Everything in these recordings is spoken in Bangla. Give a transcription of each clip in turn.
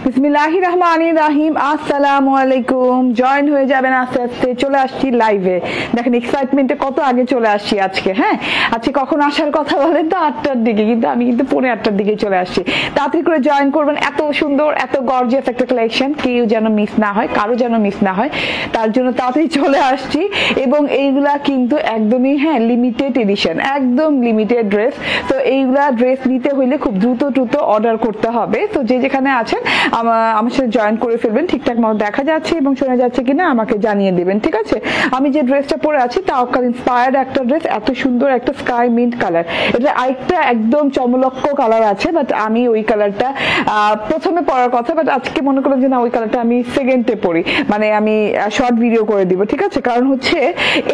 বিসমিল্লাহির রহমানির রহিম। আসসালামু আলাইকুম। জয়েন হয়ে যাবেন আস্তে আস্তে। চলে আসছি লাইভে। দেখেন এক্সাইটমেন্টে কত আগে চলে আসছি আজকে। হ্যাঁ, আজকে কখন আসার কথা বলেন তো 8টার দিকে, কিন্তু আমি কিন্তু 8:45টার দিকে চলে আসছি। তাড়াতাড়ি করে জয়েন করবেন। এত সুন্দর, এত গর্জিয়াস একটা কালেকশন, কেউ যেন মিস না হয়, কারো যেন মিস না হয়, তার জন্য তাড়াতাড়ি চলে আসছি। এবং এইগুলা কিন্তু একদমই লিমিটেড এডিশন, একদম লিমিটেড ড্রেস। তো এইগুলা ড্রেস নিতে হইলে খুব দ্রুত অর্ডার করতে হবে। তো যে যেখানে আছেন আমার সাথে জয়েন করে ফেলবেন। ঠিকঠাক মতো দেখা যাচ্ছে এবং শোনা যাচ্ছে কিনা আমাকে জানিয়ে দিবেন, ঠিক আছে? আমি যে ড্রেসটা পরে আছি তাওকাল ইন্সপায়ার্ড একটা ড্রেস, এত সুন্দর একটা স্কাই মিন্ট কালার। এটা আরেকটা একদম চমলক্ষ কালার আছে, বাট আমি ওই কালারটা প্রথমে পরার কথা, বাট আজকে মনে করলাম যে না, ওই কালারটা আমি সেকেন্ডে পরি, মানে আমি শর্ট ভিডিও করে দিব, ঠিক আছে? কারণ হচ্ছে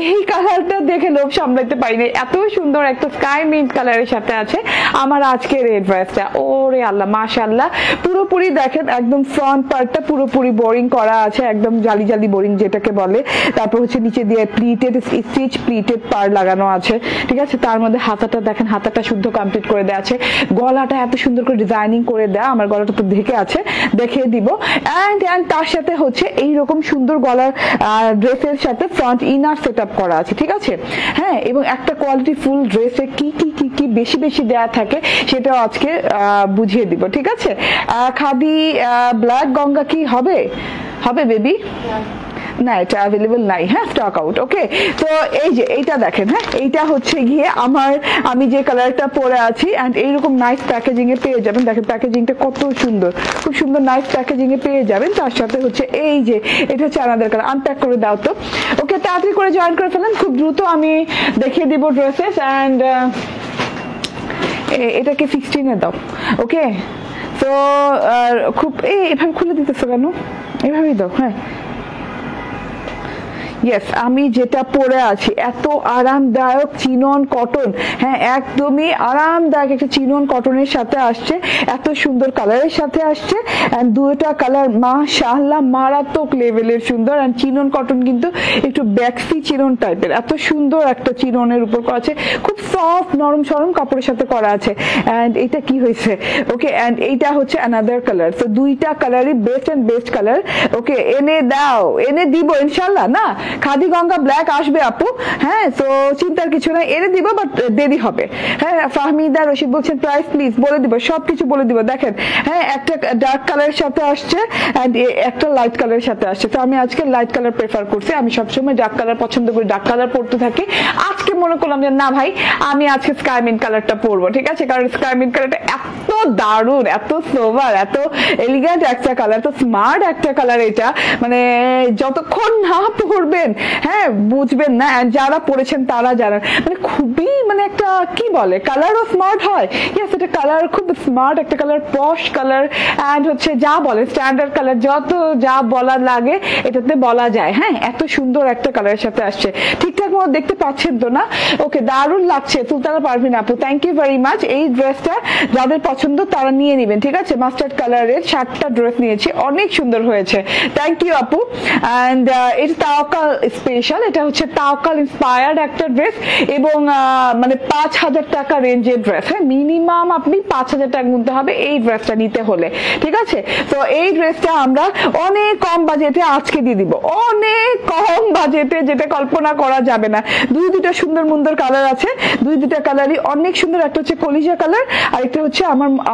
এই কালারটা দেখে লোভ সামলাইতে পারিনি। এত সুন্দর একটা স্কাই মিন্ট কালারের সাথে আছে আমার আজকের এই ড্রেসটা। ওরে আল্লাহ, মাশাআল্লাহ। পুরোপুরি দেখেন একদম ফ্রন্ট পার্টটা পুরোপুরি বোরিং করা আছে, একদম জালি জালি বোরিং যেটাকে বলে। তারপর হচ্ছে নিচে দিয়ে প্লিটেড স্টিচ, প্লিটেড পার লাগানো আছে, ঠিক আছে? তার মধ্যে হাতাটা দেখেন, হাতাটা শুদ্ধ কমপ্লিট করে দেওয়া আছে। গলাটা এত সুন্দর করে ডিজাইনিং করে দেওয়া, আমার গলাটা তো ঢেকে আছে, দেখিয়ে দিব। অ্যান্ড তার সাথে হচ্ছে এইরকম সুন্দর গলার ড্রেসের সাথে ফ্রন্ট ইনার সেট আপ করা আছে, ঠিক আছে? হ্যাঁ, এবং একটা কোয়ালিটি ফুল ড্রেসে কি কি কি কি বেশি বেশি দেয়া থাকে সেটাও আজকে বুঝিয়ে দিব, ঠিক আছে? খাদি ব্ল্যাক গঙ্গা কি হবে? হবে বেবি? না, এটা অ্যাভেলেবল নাই। হ্যাঁ, স্টক আউট। ওকে, তো এই যে এইটা দেখেন। হ্যাঁ, এইটা হচ্ছে গিয়ে আমি যে কালারটা পরে আছি, এন্ড এইরকম নাইস প্যাকেজিং এ পেয়ে যাবেন। দেখেন প্যাকেজিংটা কত সুন্দর, খুব সুন্দর নাইস প্যাকেজিং এ পেয়ে যাবেন। তার সাথে হচ্ছে এই যে এটা হচ্ছে আনাদার কালার। আনপ্যাক করে দাও তো। ওকে, তাড়াতাড়ি করে জয়েন করে ফেলেন, খুব দ্রুত আমি দেখিয়ে দিব ড্রেসেস। এন্ড এটাকে 16 দাও। ওকে, তো খুব এভাবে খুলে দিতেছো কেন? এভাবেই দাও। হ্যাঁ, ইয়েস, আমি যেটা পরে আছি এত আরামদায়ক চিনন কটন। হ্যাঁ, একদমই আরামদায়ক একটা চিনন কটনের সাথে আসছে, এত সুন্দর কালারের সাথে আসছে। এন্ড দুটো কালার মাশাআল্লাহ মারাত্মক লেভেলের সুন্দর। এন্ড চিনন কটন কিন্তু একটু ব্যাক্সি চিনন টাইপের, এত সুন্দর একটা চিননের উপর করা আছে, খুব সফট নরম সরম কাপড়ের সাথে করা আছে। এন্ড এটা কি হয়েছে? ওকে, এন্ড এইটা হচ্ছে অ্যানাদার কালার। তো দুইটা কালারই বেস্ট এন্ড বেস্ট কালার। ওকে, এনে দাও, এনে দিব ইনশাআল্লাহ। না, খাদি গঙ্গা ব্ল্যাক আসবে আপু। হ্যাঁ, তো চিন্তার কিছু নাই, এনে দিব, বাট দেরি হবে। হ্যাঁ, ফাহমিদা রশিদ বলছেন প্রাইস প্লিজ বলে দিব, সবকিছু বলে দিব। দেখেন, হ্যাঁ, একটা ডার্ক কালারের সাথে আসছে এন্ড একটা লাইট কালারের সাথে আসছে। তো আমি আজকে লাইট কালার প্রেফার করছি। আমি সবসময় ডার্ক কালার পছন্দ করি, ডার্ক কালার পরতে থাকি। আজকে মনে করলাম যে না ভাই, আমি আজকে স্কাই মিন্ট কালারটা পরবো, ঠিক আছে? কারণ স্কাই মিন্ট কালারটা এত দারুণ, এত সোভার, এত এলিগেন্ট একটা কালার, এত স্মার্ট একটা কালার। এটা মানে যতক্ষণ না পরবেন, হ্যাঁ, বুঝবেন না। যারা পড়েছেন তারা জানেন, মানে খুবই মানে একটা কি বলে, কালারও স্মার্ট হয়। ইয়েস, এটা কালার খুব স্মার্ট একটা কালার, পশ কালার। এন্ড হচ্ছে যা বলে স্ট্যান্ডার্ড কালার, যত যা বলার লাগে এটাতে বলা যায়। হ্যাঁ, এত সুন্দর একটা কালারের সাথে আসছে। ঠিকঠাক মতো দেখতে পাচ্ছেন তো না? ওকে, দারুণ লাগছে। সুলতানা পারভিন আপু, থ্যাংক ইউ ভেরি মাচ। এই ড্রেসটা যাদের পছন্দ তারা নিয়ে নেবেন, ঠিক আছে? মাস্টার্ড কালারের 7টা ড্রেস নিয়েছি, অনেক সুন্দর হয়েছে। থ্যাংক ইউ আপু। এন্ড এটা তাওকাল স্পেশাল, এটা হচ্ছে তাওকাল ইন্সপায়ার্ড একটা ড্রেস এবং মানে 5,000 টাকা রেঞ্জের ড্রেস। হ্যাঁ, মিনিমাম আপনি 5,000 টাকা গুনতে হবে এই ড্রেসটা নিতে হলে, ঠিক আছে? তো এই ড্রেসটা আমরা অনেক কম বাজেটে আজকে দিয়ে দিব, অনেক কম বাজেটে, যেটা কল্পনা করা যাবে না। দুইটা সুন্দর সুন্দর কালার আছে, দুইটা কালারই অনেক সুন্দর। একটা হচ্ছে কলিজা কালার, আর একটা হচ্ছে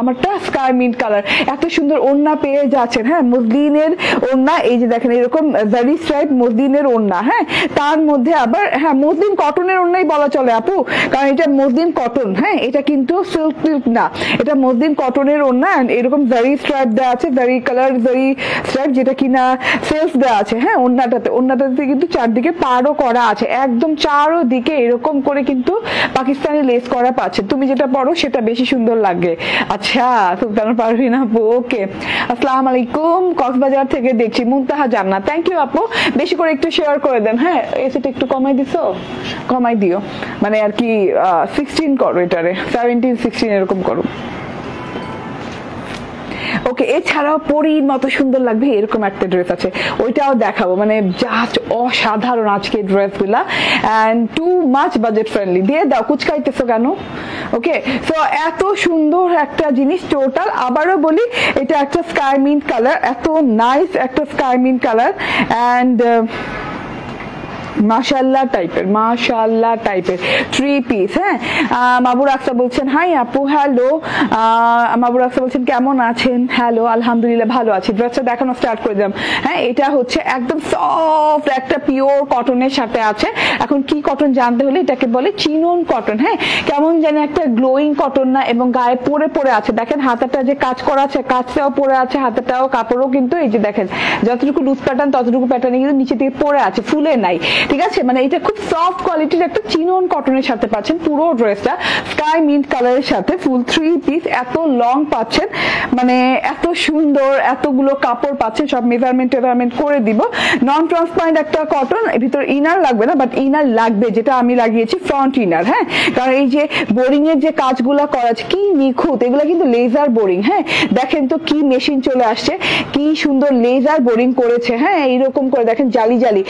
আমারটা স্কাই মিন্ট কালার। এত সুন্দর ওড়না পেয়ে যাচ্ছেন। হ্যাঁ, মসলিনের ওড়না, এই যে দেখেন এরকম জারি স্ট্রাইপ মসলিনের ওড়না। হ্যাঁ, তার মধ্যে আবার হ্যাঁ মসলিন কটনের ওড়নাই বলা চলে আপু, কারণ এটা মসলিন কটন। হ্যাঁ, এটা কিন্তু সিল্ক না, এটা মসলিন কটনের ওড়না। এরকম জারি স্ট্রাইপ দেওয়া আছে, জারি কালার জারি স্ট্রাইপ, যেটা কিনা সেলস দেওয়া আছে। হ্যাঁ, ওড়নাটাতে কিন্তু চারদিকে পাড়ও করা আছে, একদম চারোদিকে এরকম করে কিন্তু পাকিস্তানি লেস করা পাচ্ছে। তুমি যেটা পরো সেটা বেশি সুন্দর লাগে। আচ্ছা, সুলতানা পারভিন আপু, ওকে। আসসালামু আলাইকুম, কক্সবাজার থেকে দেখছি। মুনতাহা জান্নাত, থ্যাংক ইউ আপু। বেশি করে একটু শেয়ার করে দেন। হ্যাঁ, এসিটা একটু কমাই দিছো, কমাই দিও, মানে আর কি 16 করো, এটারে 17 16 এরকম করো। ওকে, এছাড়াও পরীর মতো সুন্দর লাগবে এরকম একটা ড্রেস আছে, ওইটাও দেখাবো। মানে জাস্ট অসাধারণ আজকে ড্রেসগুলা, and too much budget friendly. দিয়ে দাও, কুচকাইতেছো কেন? ওকে, সো এত সুন্দর একটা জিনিস টোটাল। আবারও বলি, এটা একটা স্কাই মিন্ট কালার, এত নাইস একটা স্কাই মিন্ট কালার, এন্ড মাশাআল্লাহ টাইপের থ্রি পিস। হ্যাঁ, মাবুর আক্তার বলছেন হাই আপু, হ্যালো। মাবুর আক্তার বলছেন কেমন আছেন? হ্যালো, আলহামদুলিল্লাহ ভালো আছি। ড্রেসটা দেখানো স্টার্ট করে দিলাম। হ্যাঁ, এটা হচ্ছে একদম সফট একটা পিওর কটনের সাথে আছে। এখন কি কটন জানতে হলে এটাকে বলে চিনন কটন। হ্যাঁ, কেমন জানি একটা গ্লোয়িং কটন না, এবং গায়ে পরে আছে। দেখেন হাতাটা যে কাজ করা আছে, কাজটাও পরে আছে, হাতাটাও কাপড়ও কিন্তু এই যে দেখেন যতটুকু লুজ প্যাটার্ন ততটুকু প্যাটার্নে কিন্তু নিচে থেকে পরে আছে, ফুলে নাই। ঠিক আছে, মানে এটা খুব সফট কোয়ালিটির একটা চিনন কটনের সাথে পাচ্ছেন পুরো ড্রেসটা, স্কাই মিন্ট কালারের সাথে ফুল থ্রি পিস, এত লং পাচ্ছেন, মানে এত সুন্দর, এতগুলো কাপড় পাচ্ছেন, সব মেজারমেন্ট করে দিব। নন ট্রান্সপারেন্ট একটা কটন, ভিতর ইনার লাগবে না, বাট ইনার লাগবে, যেটা আমি লাগিয়েছি ফ্রন্ট ইনার। হ্যাঁ, কারণ এই যে বোরিং এর যে কাজগুলো করা আছে কি নিখুঁত, এগুলো কিন্তু লেজার বোরিং। হ্যাঁ, দেখেন তো কি মেশিন চলে আসছে, কি সুন্দর লেজার বোরিং করেছে। হ্যাঁ, এইরকম করে দেখেন জালি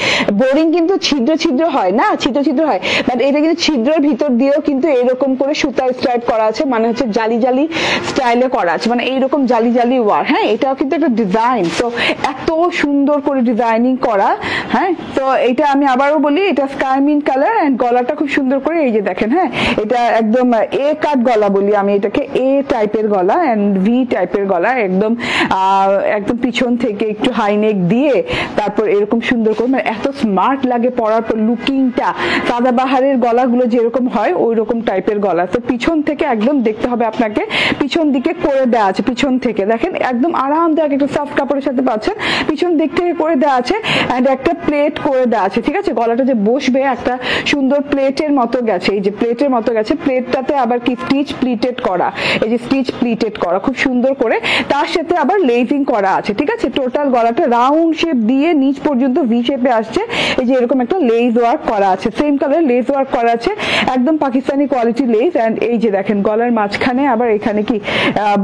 বোরিং কিন্তু ছিদ্র হয় না, ছিদ্র হয়, বাট এটা কিন্তু ছিদ্রের ভিতর দিয়েও কিন্তু এরকম করে সুতা স্ট্রাইপ করা আছে, মানে হচ্ছে জালি স্টাইলে করা আছে, মানে এইরকম জালি ওয়ার। হ্যাঁ, এটাও কিন্তু একটা ডিজাইন, তো এত সুন্দর করে ডিজাইনিং করা। হ্যাঁ, তো এটা আমি আবারও বলি, এটা স্কাই মিন্ট কালার, এন্ড গলাটা খুব সুন্দর করে এই যে দেখেন। হ্যাঁ, এটা একদম এ কাট গলা বলি আমি এটাকে, এ টাইপের গলা এন্ড ভি টাইপের গলা, একদম পিছন থেকে একটু হাই নেক দিয়ে তারপর এরকম সুন্দর করে, মানে এত স্মার্ট লাগে পরার পর। লুকিংটা সাদাবাহারের গলাগুলো যেরকম হয় ওই রকম টাইপের গলা, তো পিছন থেকে একদম দেখতে হবে আপনাকে, পিছন দিকে করে দেওয়া আছে, পিছন থেকে দেখেন একদম আরামদায়ক একটা সফট কাপড়ের সাথে পাচ্ছেন, পিছন দিক থেকে করে দেওয়া আছে, এন্ড একটা প্লেট করে দেওয়া আছে। ঠিক আছে, গলাটা যে বসবে একটা সুন্দর প্লেটের মতো গেছে, এই যে প্লেটের মতো গেছে, প্লেটটাতে আবার কি স্টিচ প্লিটেড করা, এই যে স্টিচ প্লিটেড করা খুব সুন্দর করে, তার সাথে আবার লেজিং করা আছে। ঠিক আছে, টোটাল গলাটা রাউন্ড শেপ দিয়ে নিচ পর্যন্ত ভি শেপে আসছে, এই যে এরকম একটা লেজ ওয়ার্ক করা আছে, সেম কালার লেজ ওয়ার্ক করা আছে, একদম পাকিস্তানি কোয়ালিটি লেজ। এন্ড এই যে দেখেন গলার মাঝখানে আবার এখানে কি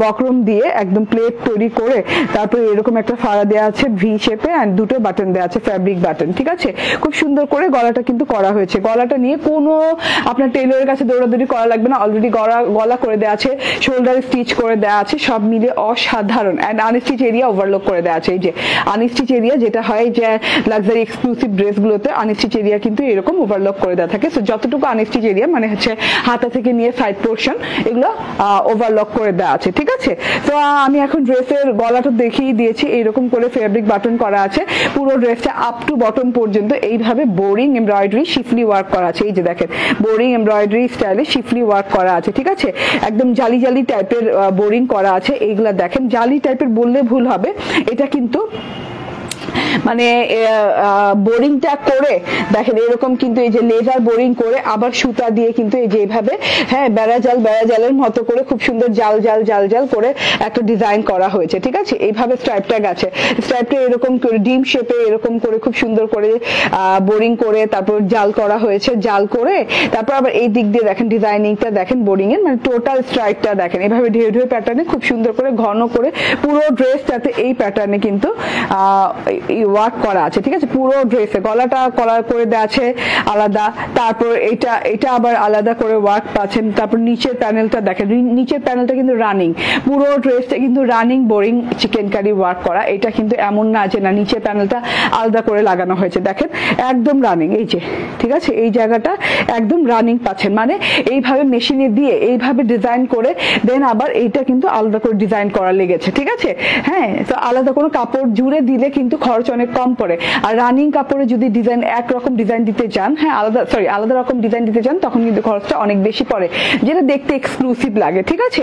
বক্রম দিয়ে একদম প্লেট তৈরি করে তারপরে এরকম একটা ফাড়া দেওয়া আছে ভি শেপে, এন্ড দুটো বাটন দেওয়া আছে, ফ্যাব্রিক বাটন। ঠিক আছে, খুব সুন্দর করে গলাটা কিন্তু করা হয়েছে। গলাটা নিয়ে কোনো আপনার টেলরের কাছে দৌড়াদৌড়ি করা লাগবে না, অলরেডি গলা করে দেওয়া আছে, শোল্ডার স্টিচ করে দেওয়া আছে, সব মিলে অসাধারণ। এন্ড আনস্টিচ এরিয়া ওভারলক করে দেওয়া আছে, এই যে আনস্টিচ এরিয়া যেটা হয় যে লাক্সারি এক্সক্লুসিভ ড্রেসগুলোতে আনস্টিচ এরিয়া কিন্তু এরকম ওভারলক করে দেওয়া থাকে। সো যতটুকু আনস্টিচ এরিয়া মানে হচ্ছে হাতা থেকে নিয়ে সাইড পোর্শন, এগুলো ওভারলক করে দেওয়া আছে। ঠিক আছে, তো আমি এখন ড্রেসের গলাটা দেখিয়ে দিয়েছি, এইরকম করে ফেব্রিক বাটন করা আছে, পুরো ড্রেসটা আপ টু বটম পর্যন্ত এইভাবে বোরিং এমব্রয়ডারি শিফলি ওয়ার্ক করা আছে। এই যে দেখেন বোরিং এমব্রয়ডারি স্টাইলে শিফলি ওয়ার্ক করা আছে। ঠিক আছে, একদম জালি টাইপের বোরিং করা আছে। এইগুলা দেখেন জালি টাইপের বললে ভুল হবে, এটা কিন্তু মানে বোরিংটা করে দেখেন এরকম কিন্তু এই যে লেজার বোরিং করে আবার সুতা দিয়ে কিন্তু এই যে এইভাবে হ্যাঁ বেড়াজালের মতো করে খুব সুন্দর জাল করে একটা ডিজাইন করা হয়েছে। ঠিক আছে, এইভাবে স্ট্রাইপটা গেছে, স্ট্রাইপটা এরকম করে ডিম শেপে এরকম করে খুব সুন্দর করে বোরিং করে তারপর জাল করা হয়েছে, জাল করে তারপর আবার এই দিক দিয়ে দেখেন ডিজাইনিংটা দেখেন বোরিং এর, মানে টোটাল স্ট্রাইপটা দেখেন এইভাবে ঢেউ প্যাটার্নে খুব সুন্দর করে ঘন করে পুরো ড্রেসটাতে এই প্যাটার্নে কিন্তু ওয়ার্ক করা আছে। ঠিক আছে, পুরো ড্রেসে গলাটা কলার করে দেওয়া আছে আলাদা, তারপর এটা আবার আলাদা করে ওয়ার্ক পাচ্ছেন। তারপর নিচের প্যানেলটা দেখেন, নিচের প্যানেলটা কিন্তু রানিং, পুরো ড্রেসটা কিন্তু রানিং বোরিং চিকেন কারি ওয়ার্ক করা। এটা কিন্তু এমন না যে না নিচের প্যানেলটা আলাদা করে লাগানো হয়েছে, দেখেন একদম রানিং এই যে। ঠিক আছে, এই জায়গাটা একদম রানিং পাচ্ছেন, মানে এইভাবে মেশিনে দিয়ে এইভাবে ডিজাইন করে দেন আবার এইটা কিন্তু আলাদা করে ডিজাইন করা লেগেছে। ঠিক আছে, হ্যাঁ, তো আলাদা কোনো কাপড় জুড়ে দিলে কিন্তু খরচ অনেক কম পড়ে। আর রানিং কাপড়ে যদি ডিজাইন একরকম ডিজাইন দিতে চান, হ্যাঁ আলাদা রকম ডিজাইন দিতে চান, তখন কিন্তু খরচটা অনেক বেশি পড়ে, যেটা দেখতে এক্সক্লুসিভ লাগে। ঠিক আছে,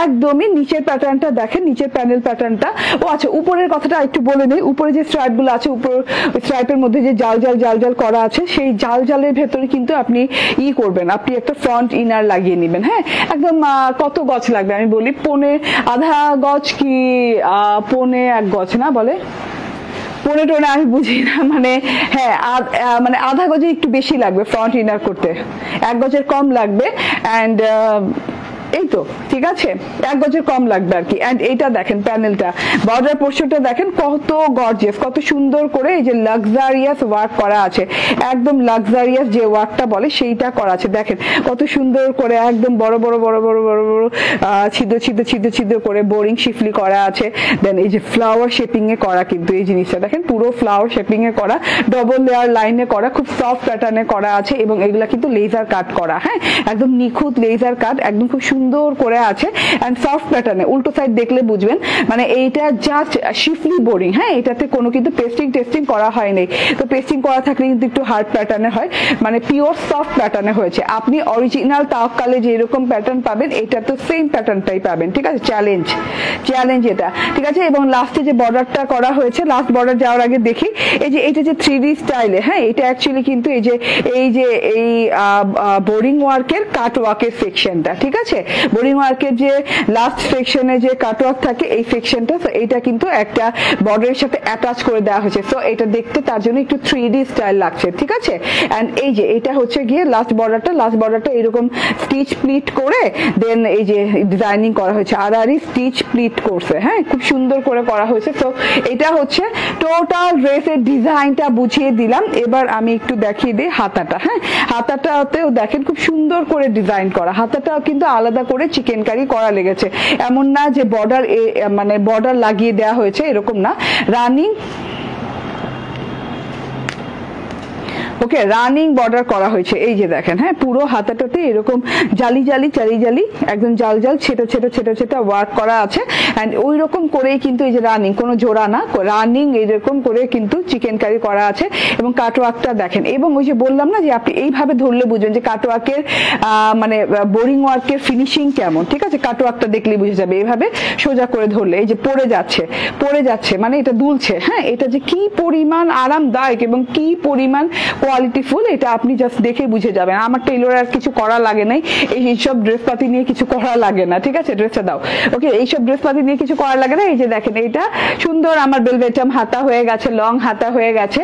একদমই নিচের প্যাটার্নটা দেখেন, নিচের প্যানেল প্যাটার্নটা। ও আচ্ছা, উপরের কথাটা একটু বলে নেই, উপরে যে স্ট্রাইপ গুলো আছে, উপর স্ট্রাইপের মধ্যে যে জাল করা আছে, সেই জালের ভেতরে কিন্তু আপনি করবেন, আপনি একটা ফ্রন্ট ইনার লাগিয়ে নেবেন। হ্যাঁ, একদম কত গজ লাগবে আমি বলি, আধা গজ কি পৌনে এক গজ না বলে, টোনে আমি বুঝি না, মানে হ্যাঁ মানে আধা গজে একটু বেশি লাগবে ফ্রন্ট ইনার করতে, এক গজের কম লাগবে। অ্যান্ড এই তো ঠিক আছে, 1 গজের কম লাগবে আর কি। এন্ড এইটা দেখেন প্যানেলটা, বর্ডার পোর্শনটা দেখেন কত গর্জিয়াস, কত সুন্দর করে এই যে লাক্সারিয়াস ওয়ার্ক করা আছে, একদম লাক্সারিয়াস যে ওয়ার্কটা বলে সেইটা করা আছে। দেখেন কত সুন্দর করে একদম বড় বড় বড় বড় বড় বড় ছিদ্র ছিদ্র ছিদ্র ছিদ্র করে বোরিং শিফলি করা আছে। দেন এই যে ফ্লাওয়ার শেপিং এ করা, কিন্তু এই জিনিসটা দেখেন পুরো ফ্লাওয়ার শেপিং এ করা, ডবল লেয়ার লাইনে করা, খুব সফট প্যাটার্নে করা আছে এবং এগুলা কিন্তু লেজার কাট করা, হ্যাঁ একদম নিখুঁত লেজার কাট, একদম খুব সুন্দর করে আছে এন্ড সফট প্যাটার্নে। উল্টো সাইড দেখলে বুঝবেন, মানে এইটা জাস্ট শিফলি বোরিং, হ্যাঁ এটাতে কোনো কিন্তু পেস্টিং টেস্টিং করা হয়নি। তো পেস্টিং করা থাকলে কিন্তু একটু হার্ড প্যাটার্নে হয়, মানে পিওর সফট প্যাটার্নে হয়েছে। আপনি অরিজিনাল তাওয়াক্কালে যে এরকম প্যাটার্ন পাবেন এটা তো সেম প্যাটার্নটাই পাবেন, ঠিক আছে। চ্যালেঞ্জ চ্যালেঞ্জ এটা, ঠিক আছে। এবং লাস্টে যে বর্ডারটা করা হয়েছে, লাস্ট বর্ডার যাওয়ার আগে দেখি এই যে এটা যে 3D স্টাইলে, হ্যাঁ এটা অ্যাকচুয়ালি কিন্তু এই যে এই বোরিং ওয়ার্কের কাট ওয়ার্কের সেকশনটা, ঠিক আছে। বোরিং ওয়ার্কের যে লাস্ট সেকশনে যে কাট ওয়ার্ক থাকে এই সেকশনটা, তো এটা কিন্তু একটা বর্ডারের সাথে অ্যাটাচ করে দেওয়া হয়েছে। সো এটা দেখতে তার জন্য একটু 3D স্টাইল লাগছে, ঠিক আছে। এন্ড এই যে এটা হচ্ছে গিয়ে লাস্ট বর্ডারটা এরকম স্টিচ প্লিট করে দেন এই যে ডিজাইনিং করা হয়েছে, আড়াআড়ি স্টিচ প্লিট করছে, হ্যাঁ খুব সুন্দর করে করা হয়েছে। তো এটা হচ্ছে টোটাল ড্রেসের ডিজাইনটা বুঝিয়ে দিলাম। এবার আমি একটু দেখিয়ে দিই হাতাটা, হ্যাঁ হাতাটাতেও দেখেন খুব সুন্দর করে ডিজাইন করা, হাতাটাও কিন্তু আলাদা করে চিকেন কারি করা লেগেছে, এমন না যে বর্ডার মানে বর্ডার লাগিয়ে দেওয়া হয়েছে এরকম না, রানিং ওকে রানিং বর্ডার করা হয়েছে। এই যে দেখেন, হ্যাঁ পুরো হাতাটাতে এরকম জালি জালি চালি জালি একদম জাল জাল ছেটা ছেটা ছেটা ছেটা ওয়ার্ক করা আছে। এন্ড ওই রকম করেই কিন্তু এই যে রানিং, কোনো জোড়া না, রানিং এইরকম করে কিন্তু চিকেন কারি করা আছে। এবং কাটওয়ার্কটা দেখেন, এবং ওই যে বললাম না যে আপনি এইভাবে ধরলে বুঝবেন যে কাটওয়ার্কের মানে বোরিং ওয়ার্কের ফিনিশিং কেমন, ঠিক আছে। কাটওয়ার্কটা দেখলেই বুঝে যাবে, এইভাবে সোজা করে ধরলে এই যে পড়ে যাচ্ছে মানে এটা দুলছে, হ্যাঁ এটা যে কি পরিমাণ আরামদায়ক এবং কি পরিমাণ কোয়ালিটিফুল এটা আপনি জাস্ট দেখে বুঝে যাবেন। আমার টেইলর আর কিছু করা লাগে নাই, এইসব ড্রেসপাতি নিয়ে কিছু করা লাগে না, ঠিক আছে। ড্রেসটা দাও, ওকে এইসব ড্রেসপাতি নিয়ে কিছু করা লাগে না। এই যে দেখেন এটা সুন্দর আমার বেলভেটাম হাতা হয়ে গেছে, লং হাতা হয়ে গেছে।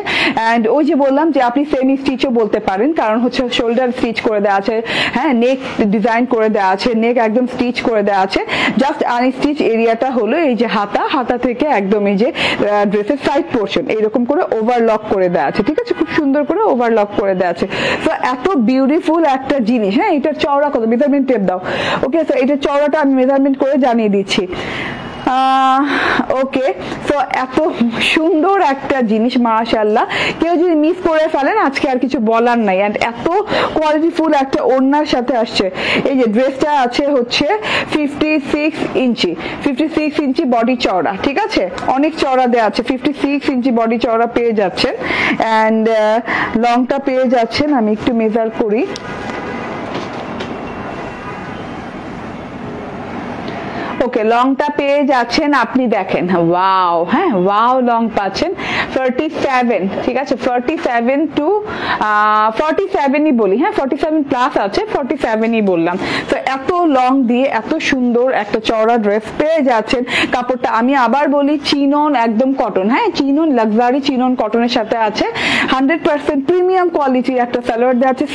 এন্ড ওই যে বললাম যে আপনি সেমি স্টিচও বলতে পারেন, কারণ হচ্ছে শোল্ডার স্টিচ করে দেওয়া আছে, হ্যাঁ নেক ডিজাইন করে দেওয়া আছে, নেক একদম স্টিচ করে দেওয়া আছে। জাস্ট আনস্টিচ এরিয়াটা হলো এই যে হাতা থেকে একদম এই যে ড্রেসের সাইড পোর্শন এইরকম করে ওভারলক করে দেওয়া আছে, ঠিক আছে, খুব সুন্দর করে ওভারলক করে দেওয়া আছে। তো এত বিউটিফুল একটা জিনিস, হ্যাঁ এটার চওড়া কত, মেজারমেন্ট টেপ দাও, ওকে। তো এটার চওড়াটা আমি মেজারমেন্ট করে জানিয়ে দিচ্ছি। ওকে, তো এত সুন্দর একটা জিনিস মাশাআল্লাহ, কেউ যদি মিস করে ফেলেন আজকে আর কিছু বলার নাই। এন্ড এত কোয়ালিটিফুল একটা ওড়নার সাথে আসছে। এই যে ড্রেসটা আছে হচ্ছে 56 ইঞ্চি বডি চওড়া, ঠিক আছে, অনেক চওড়া দেওয়া আছে, 56 ইঞ্চি বডি চওড়া পেয়ে যাচ্ছেন। এন্ড লংটা পেয়ে যাচ্ছেন, আমি একটু মেজার করি, ওকে লংটা পেয়ে যাচ্ছেন আপনি দেখেন, ওয়াও, হ্যাঁ ওয়াও লং পাচ্ছেন 47, ঠিক আছে, 47 টু 47ই বলি, হ্যাঁ 47 প্লাস আছে, 47ই বললাম। তো এত লং দিয়ে এত সুন্দর একটা চওড়া ড্রেস পেয়ে যাচ্ছেন। কাপড়টা আমি আবার বলি চিনন একদম কটন, হ্যাঁ চিনন লাক্সারি চিনন কটনের সাথে আছে, 100% প্রিমিয়াম কোয়ালিটির একটা সালোয়ার দেওয়া আছে,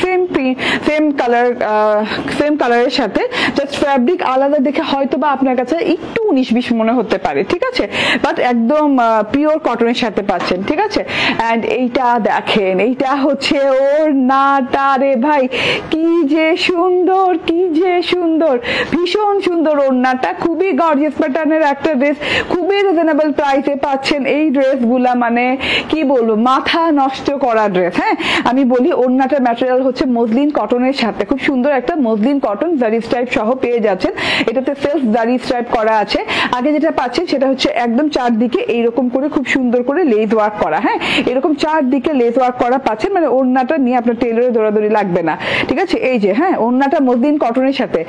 সেম কালারের সাথে, জাস্ট ফ্যাব্রিক আলাদা দেখে হয়তো বা আপনার কাছে একটু 19-20 মনে হতে পারে, ঠিক আছে, বাট একদম পিওর কটনের সাথে পাচ্ছেন, ঠিক আছে। এন্ড এইটা দেখেন, এইটা হচ্ছে ওর নাটা রে ভাই, কি যে সুন্দর, কি যে সুন্দর, ভীষণ সুন্দর ওড়নাটা, খুবই গর্জিয়াস প্যাটার্নের একটা ড্রেস, খুবই রিজনেবল প্রাইসে পাচ্ছেন এই ড্রেসগুলা, মানে কি বলবো মাথা নষ্ট করা ড্রেস। হ্যাঁ আমি বলি ওড়নাটার ম্যাটেরিয়াল হচ্ছে মসলিন কটনের সাথে, খুব সুন্দর একটা মসলিন কটন জারি স্ট্রাইপ সহ পেয়ে যাচ্ছেন। এটাতে সেলফ জারি স্ট্রাইপ করা আছে। আগে যেটা পাচ্ছেন সেটা হচ্ছে একদম চারদিকে এইরকম করে খুব সুন্দর করে লেস ওয়ার্ক করা, হ্যাঁ এরকম চারদিকে লেস ওয়ার্ক করা পাচ্ছেন, মানে ওড়নাটা নিয়ে আপনার টেইলরে দৌড়াদৌড়ি লাগবে না, ঠিক আছে। এই যে হ্যাঁ ওড়নাটা মসলিন কটনের সাথে,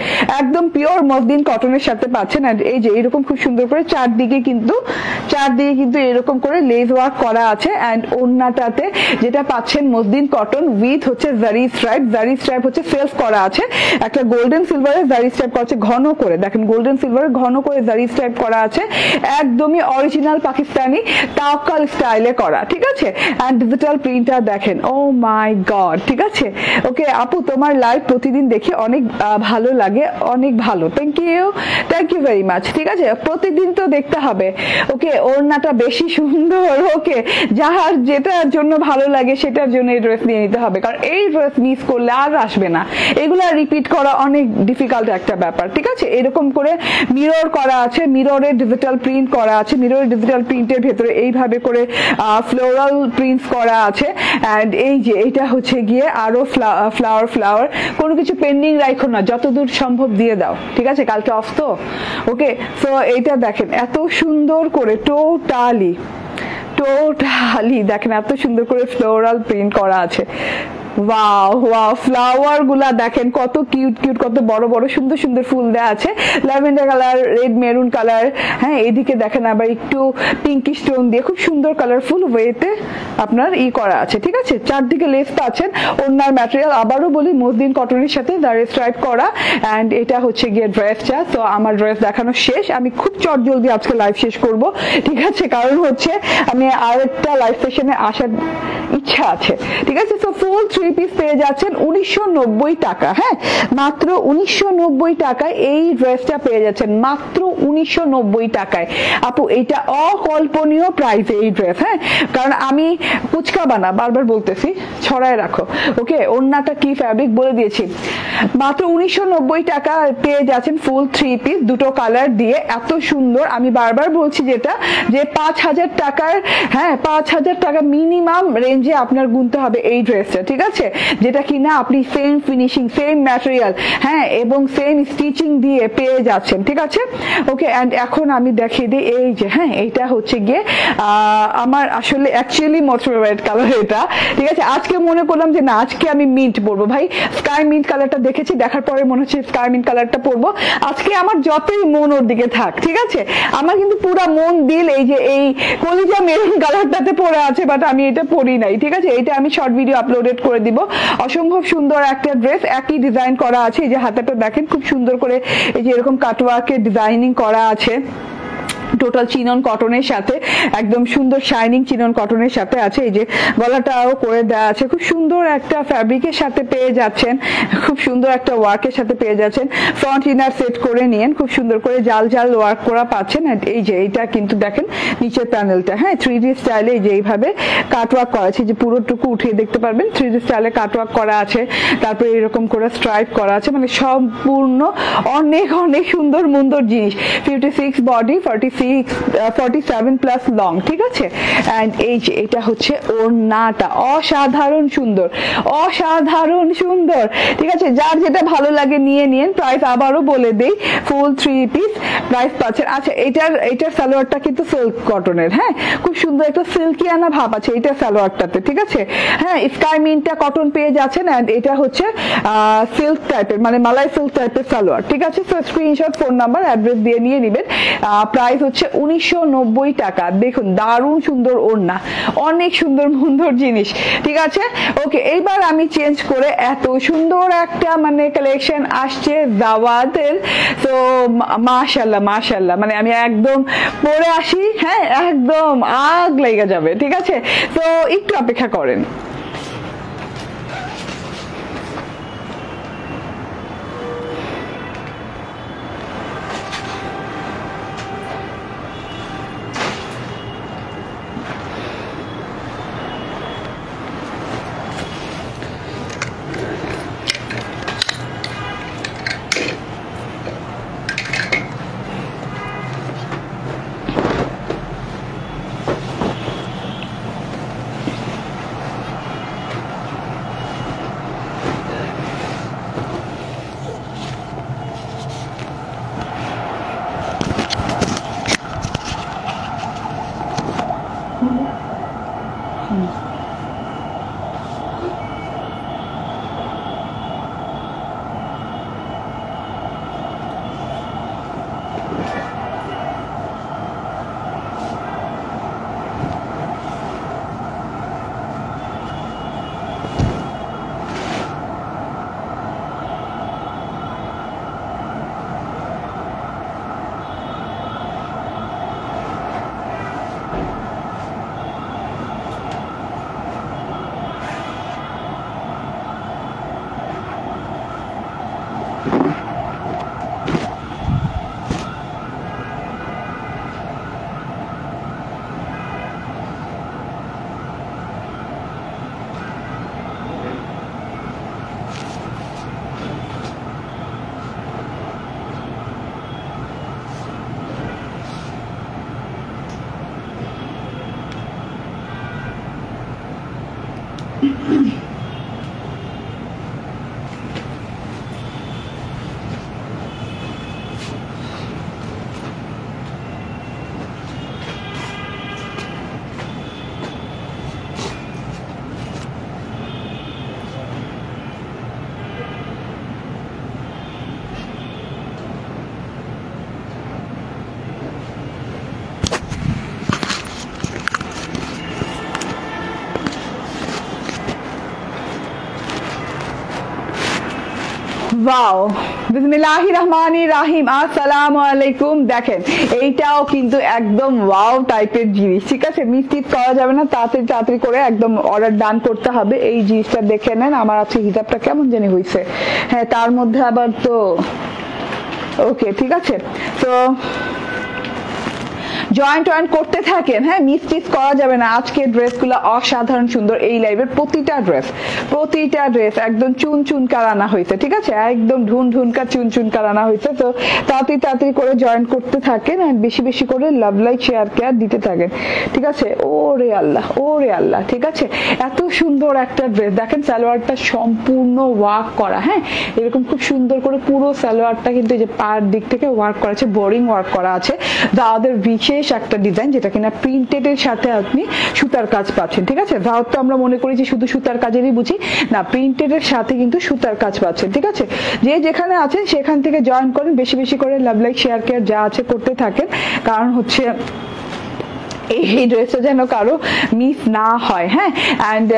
একদম পিওর মসলিন কটনের সাথে পাচ্ছেন। আর এই যে এরকম খুব সুন্দর করে চারদিকে কিন্তু এরকম করে লেস ওয়ার্ক করা আছে। এন্ড ওড়নাটাতে যেটা পাচ্ছেন মসলিন কটন উইথ হচ্ছে জারি স্ট্রাইপ হচ্ছে সেলফ করা আছে, একটা গোল্ডেন সিলভারের জারি স্ট্রাইপ করা আছে ঘন করে, দেখেন গোল্ডেন সিলভারের ঘন করে জারি স্ট্রাইপ করা আছে, একদমই অরিজিনাল পাকিস্তানি তাওয়াক্কাল স্টাইলে করা, ঠিক আছে। এন্ড ডিজিটাল প্রিন্টটা দেখেন, ও মাই গড, ঠিক আছে। ওকে আপু, তোমার লাইভ প্রতিদিন দেখি, অনেক ভালো লাগে, অনেক ভালো, থ্যাংক ইউ ভেরি মাচ, ঠিক আছে। প্রতিদিন তো দেখতে হবে, ওকে। ওড়নাটা বেশি সুন্দর, ওকে, যার যেটার জন্য ভালো লাগে সেটার জন্য এই ড্রেস নিয়ে নিতে হবে, কারণ এই ড্রেস মিস করলে আর আসবে না, এগুলা রিপিট করা অনেক ডিফিকাল্ট একটা ব্যাপার, ঠিক আছে। এরকম করে মিরর করা আছে, মিররের ডিজিটাল প্রিন্ট করা আছে, মিররের ডিজিটাল প্রিন্টের ভেতরে এইভাবে করে ফ্লোরাল প্রিন্টস করা আছে। এন্ড এই যে এটা হচ্ছে গিয়ে আরো ফ্লাওয়ার, কোনো কিছু পেন্ডিং রাখো না, যতদূর সম্ভব দিয়ে দাও, ঠিক আছে, কালকে অফ তো, ওকে। সো এইটা দেখেন এত সুন্দর করে টোটালি দেখেন এত সুন্দর করে ফ্লোরাল প্রিন্ট করা আছে। ওয়াও ওয়াও, ফ্লাওয়ার গুলা দেখেন কত কিউট, কত বড় বড় সুন্দর সুন্দর ফুল দেওয়া আছে, lavender colour, red maroon colour, হ্যাঁ, এদিকে দেখেন আবার একটু পিঙ্কিশ টোন দিয়ে খুব সুন্দর কালারফুল ওয়েতে আপনার করা আছে, ঠিক আছে। চারদিকে লেস পাচ্ছেন, ওড়নার ম্যাটেরিয়াল আবারও বলি মসলিন কটনের সাথে জারি স্ট্রাইপ করা। এন্ড এটা হচ্ছে গিয়ে ড্রেসটা। তো আমার ড্রেস দেখানো শেষ, আমি খুব চট জলদি আজকে লাইভ শেষ করব, ঠিক আছে, কারণ হচ্ছে আমি আরেকটা লাইভ সেশনে আসার ইচ্ছা আছে, ঠিক আছে। তো ফুল 3 পিস পেয়ে যাচ্ছেন 1990 টাকা, হ্যাঁ, মাত্র 1990 টাকায় এই ড্রেসটা পেয়ে যাচ্ছেন, মাত্র 1990 টাকায়। আপু এটা অকল্পনীয় প্রাইসে এই ড্রেস, হ্যাঁ, কারণ আমি পুচকা বানা, বারবার বলতেছি, ছড়ায় রাখো, ওকে। ওড়নাটা কি ফ্যাব্রিক বলে দিয়েছি, মাত্র 1990 টাকা পেয়ে যাচ্ছেন ফুল 3 পিস, দুটো কালার দিয়ে, এত সুন্দর। আমি বারবার বলছি যেটা যে 5000 টাকার, হ্যাঁ, 5000 টাকা মিনিমাম রেঞ্জে আপনার গুনতে হবে এই ড্রেসটা, ঠিক আছে, যেটা কিনা আপনি সেম ফিনিশিং, সেম ম্যাটেরিয়াল, হ্যাঁ, এবং সেম স্টিচিং দিয়ে পেয়ে যাচ্ছেন, ঠিক আছে, ওকে। এন্ড এখন আমি দেখিয়ে দিই, এই যে, হ্যাঁ, এইটা হচ্ছে গিয়ে আমার আসলে অ্যাকচুয়ালি মোস্ট ফেভারিট কালার এটা, ঠিক আছে। আজকে মনে করলাম যে না, আজকে আমি মিন্ট পরবো, ভাই স্কাই মিন্ট কালারটা দেখেছি, দেখার পরে মনে হচ্ছে স্কাই মিন্ট কালারটা পরবো আজকে। আমার যতই মন ওর দিকে থাক, ঠিক আছে, আমার কিন্তু পুরো মন দিল এই যে এই কলিজা মেরুন কালারটাতে পরে আছে, বাট আমি এটা পরি নাই, ঠিক আছে। এটা আমি শর্ট ভিডিও আপলোডেড করে দিব। অসম্ভব সুন্দর একটা ড্রেস, একই ডিজাইন করা আছে, এই যে হাতাটা দেখেন খুব সুন্দর করে এই যে এরকম কাটওয়ার্কের ডিজাইনিং করা আছে, টোটাল চিনন কটনের সাথে, একদম সুন্দর শাইনিং চিনন কটনের সাথে আছে, এই যে গলাটাও করে দেওয়া আছে, খুব সুন্দর একটা ফ্যাব্রিকের সাথে পেয়ে যাচ্ছেন, খুব সুন্দর একটা ওয়ার্কের সাথে পেয়ে যাচ্ছেন। ফ্রন্ট ইনার সেট করে নিয়েন, খুব সুন্দর করে জাল জাল ওয়ার্ক করা পাচ্ছেন। এই যে এইটা কিন্তু দেখেন নিচের প্যানেলটা, হ্যাঁ, 3D স্টাইলে এই যে এইভাবে কাটওয়ার্ক করা আছে, যে পুরোটুকু উঠিয়ে দেখতে পারবেন, 3D স্টাইলে কাটওয়ার্ক করা আছে, তারপরে এরকম করে স্ট্রাইপ করা আছে, মানে সম্পূর্ণ অনেক অনেক সুন্দর মুন্দর জিনিস। 56 বডি, 47 প্লাস লং, ঠিক আছে। এন্ড এই যে এটা হচ্ছে ওড়নাটা, অসাধারণ সুন্দর, অসাধারণ সুন্দর, ঠিক আছে। যার যেটা ভালো লাগে নিয়ে নিন। প্রাইস আবারও বলে দেই, ফুল 3 পিস প্রাইস পাচ্ছেন। আচ্ছা, এটার সালোয়ারটা কিন্তু সিল্ক কটনের, হ্যাঁ, খুব সুন্দর একটা সিল্কিয়ানা ভাব আছে এটা সালোয়ারটাতে, ঠিক আছে, হ্যাঁ। স্কাই মিন্টটা কটন পেয়ে যাচ্ছেন, এন্ড এটা হচ্ছে সিল্ক টাইপের, মানে মালাই সিল্ক টাইপের সালোয়ার, ঠিক আছে। তো স্ক্রিনশট, ফোন নাম্বার, অ্যাড্রেস দিয়ে নিয়ে নেবেন। প্রাইস হচ্ছে 1990 টাকা। দেখুন দারুণ সুন্দর ওড়না, অনেক সুন্দর সুন্দর জিনিস, ঠিক আছে, ওকে। এইবার আমি চেঞ্জ করে এত সুন্দর একটা মানে কালেকশন আসছে দাওয়াতের, তো মাশাআল্লাহ মাশাআল্লাহ, মানে আমি একদম পরে আসি, হ্যাঁ, একদম আগ লেগে যাবে, ঠিক আছে। তো একটু অপেক্ষা করেন। ওয়াও, বিসমিল্লাহির রহমানির রহিম, আসসালামু আলাইকুম। দেখেন এইটাও কিন্তু একদম ওয়াও টাইপের জিনিস, ঠিক আছে? মিস্টেক করা যাবে না, তাড়াতাড়ি তাড়াতাড়ি করে একদম অর্ডার ডান করতে হবে। এই জিনিসটা দেখে নেন, আমার আছে হিজাবটা কেমন জানি হয়েছে, হ্যাঁ তার মধ্যে আবার তো ওকে, ঠিক আছে। তো জয়েন্ট করতে থাকেন, হ্যাঁ মিসটিস করা যাবে না। আজকে ড্রেসগুলো অসাধারণ সুন্দর, এই লাইভের প্রতিটা ড্রেস একদম চুন চুন কারানা হয়েছে, ঠিক আছে? একদম ঢুন ঢুনকা চুন চুন কারানা হয়েছে। তো তাড়াতাড়ি তাড়াতাড়ি করে জয়েন করতে থাকেন, বেশি বেশি করে লাভ লাইক শেয়ার কেয়ার দিতে থাকেন, ঠিক আছে? ওরে আল্লাহ, ঠিক আছে? এত সুন্দর একটা ড্রেস দেখেন, সালোয়ারটা সম্পূর্ণ ওয়ার্ক করা, হ্যাঁ এরকম খুব সুন্দর করে পুরো সালোয়ারটা কিন্তু এই যে পার দিক থেকে ওয়ার্ক করা আছে, বোরিং ওয়ার্ক করা আছে। যাদের বিশেষ একটা ডিজাইন যেটা কিনা প্রিন্টেড এর সাথে আপনি সুতার কাজ পাচ্ছেন, ঠিক আছে? ভারত তো আমরা মনে করি যে শুধু সুতার কাজেরই বুঝি, না প্রিন্টেড এর সাথে কিন্তু সুতার কাজ পাচ্ছেন, ঠিক আছে? যে যেখানে আছেন সেখান থেকে জয়েন করেন, বেশি বেশি করে লাভ লাইক শেয়ার কেয়ার যা আছে করতে থাকেন, কারণ হচ্ছে এই ড্রেসটা যেন কারো মিস না হয়, হ্যাঁ। অ্যান্ড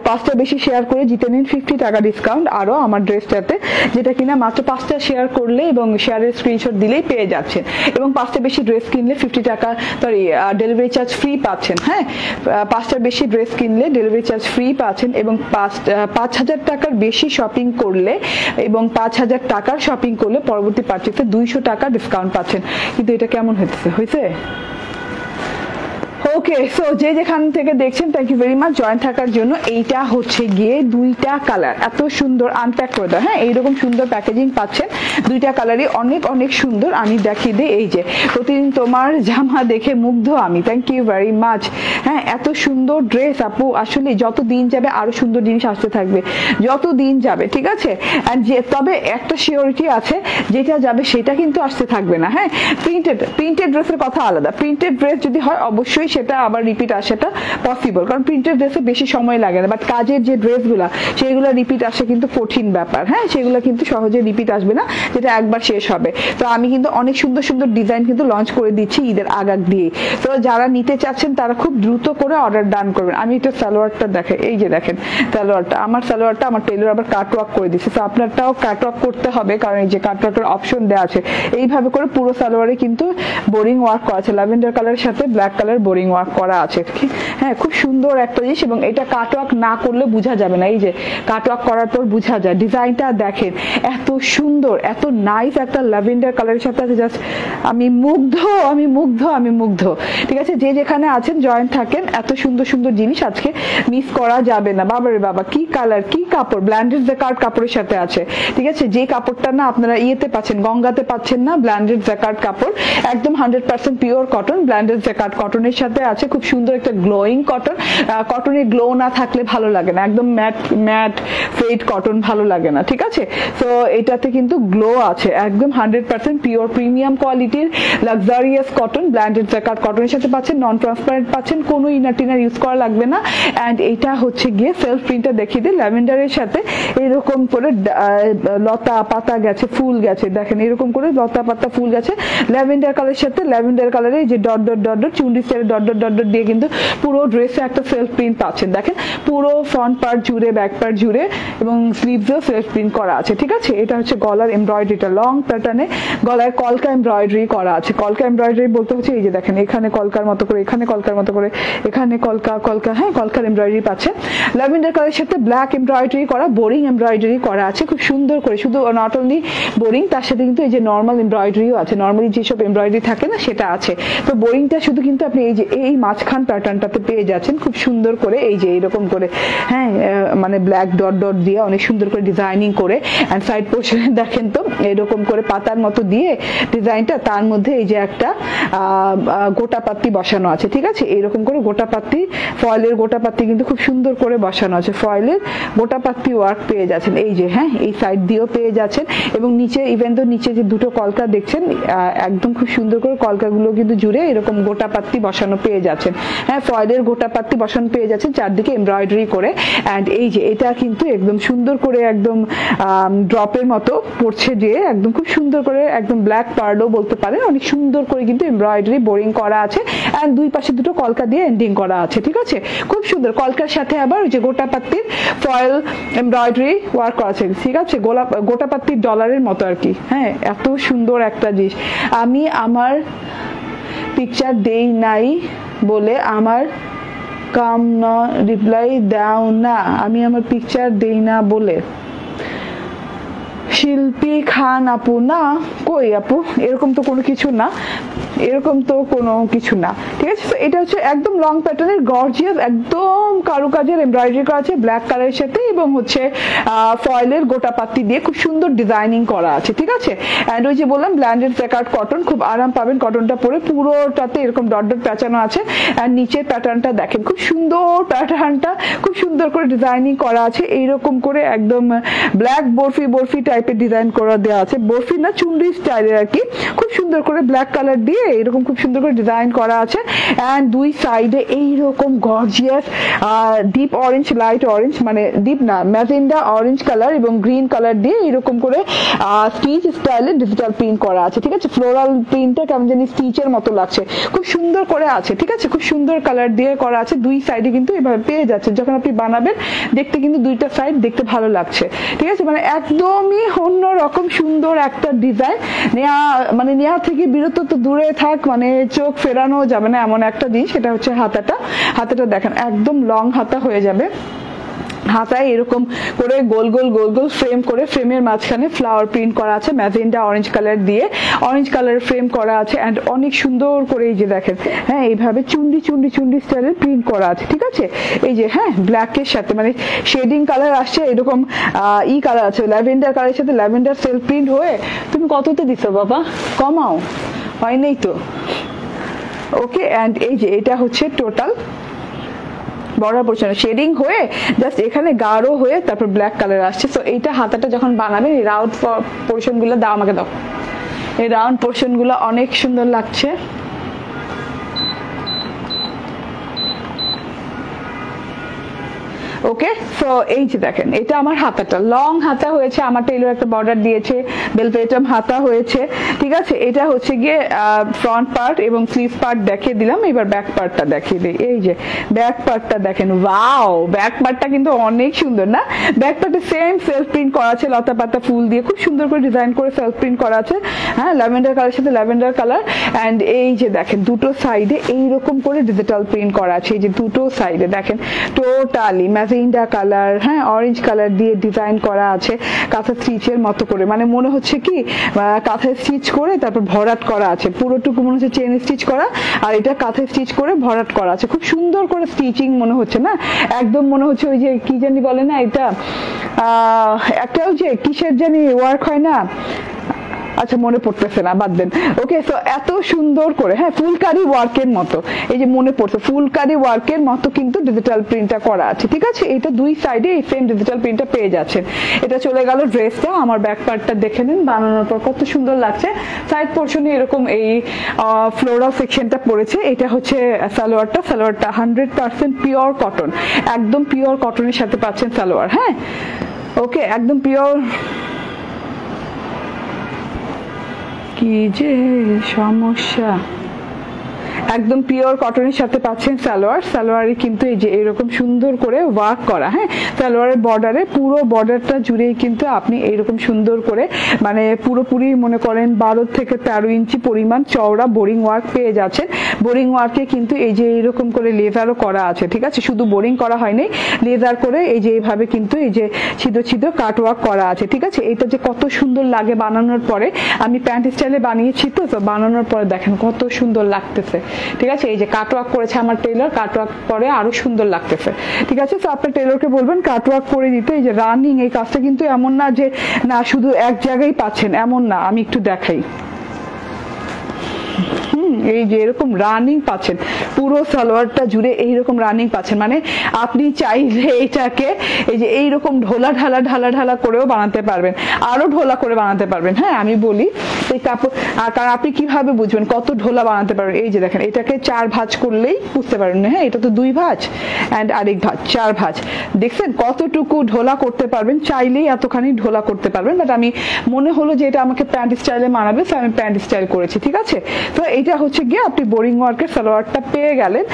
5টা বেশি শেয়ার করে জিতে নিন 50 টাকা ডিসকাউন্ট আরো আমার ড্রেসটাতে, যেটা কিনা মাত্র 5টা শেয়ার করলে এবং শেয়ারের স্ক্রিনশট দিলেই পেয়ে যাচ্ছেন। এবং 5টা বেশি ড্রেস কিনলে 50 টাকা ডেলিভারি চার্জ ফ্রি পাচ্ছেন, হ্যাঁ 5টার বেশি ড্রেস কিনলে ডেলিভারি চার্জ ফ্রি পাচ্ছেন। এবং 5,000 টাকার বেশি শপিং করলে এবং 5,000 টাকার শপিং করলে পরবর্তী পার্চেসে 200 টাকা ডিসকাউন্ট পাচ্ছেন। কিন্তু এটা কেমন হয়েছে? ওকে, সো যে যেখান থেকে দেখছেন thank you very much join থাকার জন্য। এইটা হচ্ছে গিয়ে 2টা কালার, এত সুন্দর আনপ্যাক করে দাও, হ্যাঁ এইরকম সুন্দর প্যাকেজিং পাচ্ছেন, 2টা কালারই অনেক অনেক সুন্দর। আমি দেখিয়ে দিই, এই যে প্রতিদিন তোমার জামা দেখে মুগ্ধ আমি, থ্যাংক ইউ ভেরি মাচ। হ্যাঁ এত সুন্দর ড্রেস আপু, আসলে যত দিন যাবে আরো সুন্দর জিনিস আসতে থাকবে যত দিন যাবে, ঠিক আছে? অ্যান্ড যে তবে একটা সিওরিটি আছে, যেটা যাবে সেটা কিন্তু আসতে থাকবে না, হ্যাঁ। প্রিন্টেড ড্রেসের কথা আলাদা, প্রিন্টেড ড্রেস যদি হয় অবশ্যই সেটা আবার রিপিট আসাটা পসিবল, কারণ প্রিন্টেড ড্রেসে বেশি সময় লাগে না। বাট কাজের যে ড্রেসগুলা সেগুলো রিপিট আসে কিন্তু কঠিন ব্যাপার, হ্যাঁ সেগুলো কিন্তু সহজে রিপিট আসবে না, যেটা একবার শেষ হবে। তো আমি কিন্তু অনেক সুন্দর সুন্দর ডিজাইন কিন্তু লঞ্চ করে দিচ্ছি ঈদের আগ দিয়ে। তো যারা নিতে চাচ্ছেন তারা খুব দ্রুত করে অর্ডার ডান করবেন। আমি এটা সালোয়ারটা দেখেন, এই যে দেখেন সালোয়ারটা, আমার টেলর আবার কাটওয়ার্ক করে দিচ্ছে, তো আপনারটাও কাটওয়ার্ক করতে হবে, কারণ এই যে কাটওয়ার্কের অপশন দেওয়া আছে। এইভাবে করে পুরো সালোয়ারে কিন্তু বোরিং ওয়ার্ক করা আছে, ল্যাভেন্ডার কালারের সাথে ব্ল্যাক কালার বোরিং ওয়ার্ক করা আছে, হ্যাঁ খুব সুন্দর একটা জিনিস। এবং এটা কাটওয়ার্ক না করলে বোঝা যাবে না, এই যে কাটওয়ার্ক করার পর বোঝা যায়। ডিজাইনটা দেখেন এত সুন্দর, এত নাইস একটা ল্যাভেন্ডার কালারের সাথে আছে, জাস্ট আমি মুগ্ধ, ঠিক আছে? যে যেখানে আছেন জয়েন থাকেন, এত সুন্দর সুন্দর জিনিস আজকে মিস করা যাবে না। বাবারে বাবা, কি কালার, কি কাপড়, ব্ল্যান্ডেড জ্যাকার্ড কাপড়ের সাথে আছে, ঠিক আছে? যে কাপড়টা না আপনারা ইয়েতে পাচ্ছেন, গঙ্গাতে পাচ্ছেন না, ব্ল্যান্ডেড জ্যাকার্ড কাপড়, একদম 100% পিওর কটন, ব্ল্যান্ডেড জ্যাকার্ড কটনের সাথে আছে। খুব সুন্দর একটা গ্লোয়িং কটন, কটনের গ্লো না থাকলে ভালো লাগে না, একদম ম্যাট ফেড কটন ভালো লাগে না, ঠিক আছে? তো এটাতে কিন্তু গ্লো আছে, একদম 100% পিওর প্রিমিয়াম কোয়ালিটির লাক্সারিয়াস কটন, ব্ল্যান্ডেড জ্যাকার্ড কটনের সাথে পাচ্ছেন, নন ট্রান্সপারেন্ট পাচ্ছেন, কোনো ইনার টিনার ইউজ করা লাগবে না। অ্যান্ড এটা হচ্ছে গিয়ে সেলফ প্রিন্টটা দেখিয়ে দিই, ল্যাভেন্ডারের সাথে এরকম করে লতা পাতা গেছে, ফুল গেছে, দেখেন এরকম করে লতা পাতা ফুল গেছে ল্যাভেন্ডার কালারের সাথে। ল্যাভেন্ডার কালারে যে ডট চুন্ডি স্টাইলের ডট ডট ডট ডট দিয়ে কিন্তু পুরো ড্রেসে একটা সেলফ প্রিন্ট পাচ্ছেন। দেখেন পুরো ফ্রন্ট পার্ট জুড়ে, ব্যাক পার্ট জুড়ে এবং স্লিভসেও সেলফ প্রিন্ট করা আছে, ঠিক আছে। এটা হচ্ছে গলার এমব্রয়ডারিটা, লং প্যাটার্নে গলায় কলকা এমব্রয়ডারি করা আছে। কলকা এমব্রয়ডারি বলতে হচ্ছে এই যে দেখেন এখানে কলকার মতো করে, এখানে কলকার মতো করে, এখানে কলকা কলকা, হ্যাঁ কলকার এমব্রয়ডারি পাচ্ছে। ল্যাভেন্ডার কালারের সাথে ব্ল্যাক এমব্রয়ডারি করা, বোরিং এমব্রয়ডারি করা আছে খুব সুন্দর করে। শুধু নট অনলি বোরিং, তার সাথে কিন্তু এই যে নর্মাল এমব্রয়ডারিও আছে, নর্মালি যেসব এমব্রয়ডারি থাকে না সেটা আছে। তো বোরিংটা শুধু কিন্তু আপনি এই যে এই মাঝখান প্যাটার্নটাতে পেয়ে যাচ্ছেন খুব সুন্দর করে, এই যে এরকম করে, হ্যাঁ মানে ব্ল্যাক ডট ডট দিয়ে অনেক সুন্দর করে ডিজাইনিং করে। অ্যান্ড সাইড পোর্শনে দেখেন তো এরকম করে পাতার মতো দিয়ে ডিজাইনটা, তার মধ্যে এই যে একটা গোটা পাত্তি বসানো আছে, ঠিক আছে। এইরকম করে গোটা পাত্তি, ফয়েলের গোটা পাত্তি কিন্তু খুব সুন্দর করে বসানো আছে, ফয়েলের গোটা পাত্তি ওয়ার্ক পেয়ে যাচ্ছেন এই যে, হ্যাঁ এই সাইড দিয়েও পেয়ে যাচ্ছেন। এবং নিচে ইভেন তো নিচে যে দুটো কলকা দেখছেন একদম খুব সুন্দর করে কলকাগুলো কিন্তু জুড়ে এরকম গোটা পাত্তি বসানো পেয়ে যাচ্ছেন, হ্যাঁ ফয়েলের গোটা পাত্তি বসানো পেয়ে যাচ্ছেন চারদিকে এমব্রয়ডারি করে। অ্যান্ড এই যে এটা কিন্তু একদম সুন্দর করে একদম ড্রপের মতো পড়ছে, যে একদম খুব সুন্দর করে একদম ব্ল্যাক পার্লও বলতে পারেন, অনেক সুন্দর করে কিন্তু এমব্রয়ডারি বোরিং করা আছে। অ্যান্ড দুই পাশে দুটো কলকা দিয়ে এন্ডিং করা আছে, ঠিক আছে খুব সুন্দর। কলকার সাথে আবার ওই যে গোটা পাত্তির ফয়েল এমব্রয়ডারি ওয়ার্ক করা আছে, ঠিক আছে গোটা পাত্তির ডলারের মতো আর কি। হ্যাঁ এত সুন্দর একটা জিনিস। আমি আমার পিকচার দেই নাই বলে আমার কাম না রিপ্লাই দাও না, আমি আমার পিকচার দেই না বলে। শিল্পী খান আপু, না কই আপু এরকম তো কোনো কিছু না, এরকম তো কোনো কিছু না, ঠিক আছে। তো এটা হচ্ছে একদম লং প্যাটার্নের গর্জিয়াস একদম কারুকাজের এমব্রয়ডারি করা আছে ব্ল্যাক কালারের সাথে, এবং হচ্ছে ফয়েলের গোটা পাত্তি দিয়ে খুব সুন্দর ডিজাইনিং করা আছে, ঠিক আছে। অ্যান্ড ওই যে বললাম ব্ল্যান্ডেড জ্যাকার্ড কটন, খুব আরাম পাবেন কটনটা পরে, পুরোটাতে এরকম ডট ডট প্যাঁচানো আছে। অ্যান্ড নিচের প্যাটার্নটা দেখেন খুব সুন্দর, প্যাটার্নটা খুব সুন্দর করে ডিজাইনিং করা আছে, এইরকম করে একদম ব্ল্যাক বরফি বরফি টাইপের ডিজাইন করা দেওয়া আছে, বরফি না চুনরি স্টাইলের আর কি, খুব সুন্দর করে ব্ল্যাক কালার দিয়ে এরকম খুব সুন্দর করে ডিজাইন করা আছে। অ্যান্ড দুই সাইডে এইরকম gorgeous deep orange, light orange, মানে ডিপ না ম্যাজেন্ডা অরেঞ্জ কালার এবং গ্রিন কালার দিয়ে এরকম করে স্টিচ স্টাইলে ডিজিটাল প্রিন্ট করা আছে, ঠিক আছে। ফ্লোরাল প্রিন্টটা কেমন জানি স্টিচের মতো লাগছে, খুব সুন্দর করে আছে, ঠিক আছে খুব সুন্দর কালার দিয়ে করা আছে। দুই সাইডে কিন্তু এভাবে পেয়ে যাচ্ছে, যখন আপনি বানাবেন দেখতে কিন্তু দুইটা সাইড দেখতে ভালো লাগছে, ঠিক আছে। মানে একদমই অন্য রকম সুন্দর একটা ডিজাইন, মানে নেওয়া থেকে বিরত তো দূরে থাক, মানে চোখ ফেরানো যাবে না এমন একটা জিনিস। এটা হচ্ছে হাতাটা, হাতাটা দেখেন একদম লং হাতা হয়ে যাবে, হাতায় এরকম করে গোল গোল গোল গোল ফ্রেম করে, ফ্রেমের মাঝখানে ফ্লাওয়ার প্রিন্ট করা আছে ম্যাজেন্ডা অরেঞ্জ কালার দিয়ে, অরেঞ্জ কালারের ফ্রেম করা আছে। অ্যান্ড অনেক সুন্দর করে এই যে দেখেন, হ্যাঁ এইভাবে চুন্ডি চুন্ডি চুন্ডি স্টাইলের প্রিন্ট করা আছে, ঠিক আছে। এই যে হ্যাঁ ব্ল্যাকের সাথে মানে শেডিং কালার আসছে, এরকম ই কালার আছে ল্যাভেন্ডার কালারের সাথে ল্যাভেন্ডার সেলফ প্রিন্ট হয়ে। তুমি কততে দিছো বাবা, কমাও, হয় নেই তো, ওকে। অ্যান্ড এই যে এটা হচ্ছে টোটাল বর্ডার পোর্শন শেডিং হয়ে জাস্ট এখানে গাঢ় হয়ে তারপর ব্ল্যাক কালার আসছে। তো এইটা হাতাটা যখন বানাবেন এই রাউন্ড পোর্শন গুলো দাও, আমাকে দাও, এই রাউন্ড পোর্শন গুলো অনেক সুন্দর লাগছে। ওকে, সো এই যে দেখেন এটা আমার হাতাটা, লং হাতা হয়েছে, আমার টেইলর একটা বর্ডার দিয়েছে, বেলপেটম হাতা হয়েছে, ঠিক আছে। এটা হচ্ছে গিয়ে ফ্রন্ট পার্ট এবং স্লিভ পার্ট দেখিয়ে দিলাম, এবার ব্যাক পার্টটা দেখিয়ে দিই। এই যে ব্যাক পার্টটা দেখেন, ওয়াও ব্যাক পার্টটা কিন্তু অনেক সুন্দর না, ব্যাক পার্টে সেম সেলফ প্রিন্ট করা আছে, লতা পাতা ফুল দিয়ে খুব সুন্দর করে ডিজাইন করে সেলফ প্রিন্ট করা আছে, হ্যাঁ ল্যাভেন্ডার কালারের সাথে ল্যাভেন্ডার কালার। অ্যান্ড এই যে দেখেন দুটো সাইডে এইরকম করে ডিজিটাল প্রিন্ট করা আছে, এই যে দুটো সাইডে দেখেন টোটালি ম্যাজেন্ডা কালার, হ্যাঁ অরেঞ্জ কালার দিয়ে ডিজাইন করা আছে কাঁথা স্টিচের মতো করে, মানে মনে হচ্ছে কি কাঁথায় স্টিচ করে তারপর ভরাট করা আছে, পুরোটুকু মনে হচ্ছে চেন স্টিচ করা, আর এটা কাঁথায় স্টিচ করে ভরাট করা আছে, খুব সুন্দর করে স্টিচিং মনে হচ্ছে না, একদম মনে হচ্ছে ওই যে কি জানি বলে না এটা একটা ওই যে কিসের জানি ওয়ার্ক হয় না, আচ্ছা মনে পড়তেছে না, বাদ দেন। ওকে, তো এত সুন্দর করে হ্যাঁ ফুলকারি ওয়ার্কের মতো, এই যে মনে পড়ছে ফুলকারি ওয়ার্কের মতো কিন্তু ডিজিটাল প্রিন্টটা করা আছে, ঠিক আছে। এটা দুই সাইডে এই সেম ডিজিটাল প্রিন্টটা পেয়ে যাচ্ছেন। এটা চলে গেল ড্রেসটা, আমার ব্যাক পার্টটা দেখে নিন বানানোর পর কত সুন্দর লাগছে। সাইড পোর্শনে এরকম এই ফ্লোরাল সেকশনটা পড়েছে, এটা হচ্ছে সালোয়ারটা, সালোয়ারটা 100% পিওর কটন, একদম পিওর কটনের সাথে পাচ্ছেন সালোয়ার, হ্যাঁ ওকে একদম পিওর। কি যে সমস্যা, একদম পিওর কটনের সাথে পাচ্ছেন সালোয়ার। সালোয়ারে কিন্তু এই যে এরকম সুন্দর করে ওয়ার্ক করা, হ্যাঁ সালোয়ারের বর্ডারে পুরো বর্ডারটা জুড়েই কিন্তু আপনি এইরকম সুন্দর করে মানে পুরোপুরি মনে করেন 12 থেকে 13 ইঞ্চি পরিমাণ চওড়া বোরিং ওয়ার্ক পেয়ে যাচ্ছেন। বোরিং ওয়ার্কে কিন্তু এই যে এইরকম করে লেজারও করা আছে, ঠিক আছে, শুধু বোরিং করা হয়নি, লেজার করে এই যে এইভাবে কিন্তু এই যে ছিদ্র ছিদ্র কাট ওয়ার্ক করা আছে, ঠিক আছে। এটা যে কত সুন্দর লাগে বানানোর পরে, আমি প্যান্ট স্টাইলে বানিয়েছি তো বানানোর পরে দেখেন কত সুন্দর লাগতেছে, ঠিক আছে। এই যে কাট ওয়ার্ক করেছে আমার টেইলর, কাট ওয়ার্ক পরে আরো সুন্দর লাগতেছে, ঠিক আছে। তো আপনার টেইলরকে বলবেন কাট ওয়ার্ক করে দিতে। এই যে রানিং এই কাজটা কিন্তু এমন না যে না শুধু এক জায়গায় পাচ্ছেন, এমন না, আমি একটু দেখাই। এই যে এরকম রানিং পাচ্ছেন পুরো সালোয়ারটা জুড়ে, এইরকম রানিং পাচ্ছেন, মানে আপনি চাইলে এটাকে এই যে এইরকম ঢোলা ঢালা ঢালা ঢালা করেও বানাতে পারবেন, আরো ঢোলা করে বানাতে পারবেন। হ্যাঁ আমি বলি এই কাপড়, আর কারণ আপনি কিভাবে বুঝবেন কত ঢোলা বানাতে পারবেন, এই যে দেখেন এটাকে 4 ভাঁজ করলেই বুঝতে পারবেন। হ্যাঁ এটা তো 2 ভাঁজ এন্ড আরেক ভাঁজ, 4 ভাঁজ, দেখছেন কতটুকু ঢোলা করতে পারবেন, চাইলেই এতখানি ঢোলা করতে পারবেন। বাট আমি মনে হলো যে এটা আমাকে প্যান্ট স্টাইলে মানাবে, তো আমি প্যান্ট স্টাইল করেছি, ঠিক আছে। তো এইটা হচ্ছে গিয়ে আপনি বোরিং ওয়ার্কের সালোয়ারটা পেয়ে গেলেন।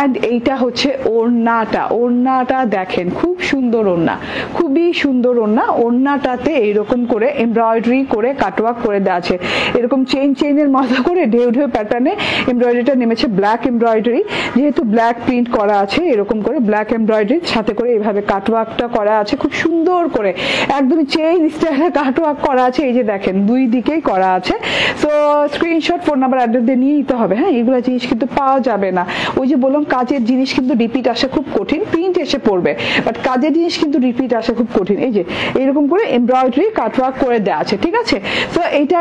এন্ড এইটা হচ্ছে ওড়নাটা, ওড়নাটা দেখেন খুব সুন্দর ওড়না, খুবই সুন্দর ওড়না। ওড়নাটাতে এইরকম করে এমব্রয়ডারি করে কাটওয়ার্ক করে দেওয়া আছে, এরকম চেইনের মতো করে ঢেউ ঢেউ প্যাটার্নে এমব্রয়ডারিটা নেমেছে, ব্ল্যাক এমব্রয়ডারি, যেহেতু ব্ল্যাক প্রিন্ট করা আছে এরকম করে ব্ল্যাক এমব্রয়ডারির সাথে করে এইভাবে কাটওয়ার্কটা করা আছে খুব সুন্দর করে, একদমই চেইন স্টাইলে কাটওয়ার্ক করা আছে। এই যে দেখেন দুই দিকেই করা আছে। তো স্ক্রিনশট, ফোন নাম্বার, অ্যাড্রেস দিয়ে নিয়ে নিতে হবে। হ্যাঁ এগুলো জিনিস কিন্তু পাওয়া যাবে না, ওই যে বললাম কাজের জিনিস কিন্তু রিপিট আসা খুব কঠিন, প্রিন্ট এসে পড়বে বাট কাজের জিনিস কিন্তু রিপিট আসা খুব কঠিন। এই যে এইরকম করে এমব্রয়ডারি কাটওয়ার্ক করে দেওয়া আছে, ঠিক আছে। তো এটা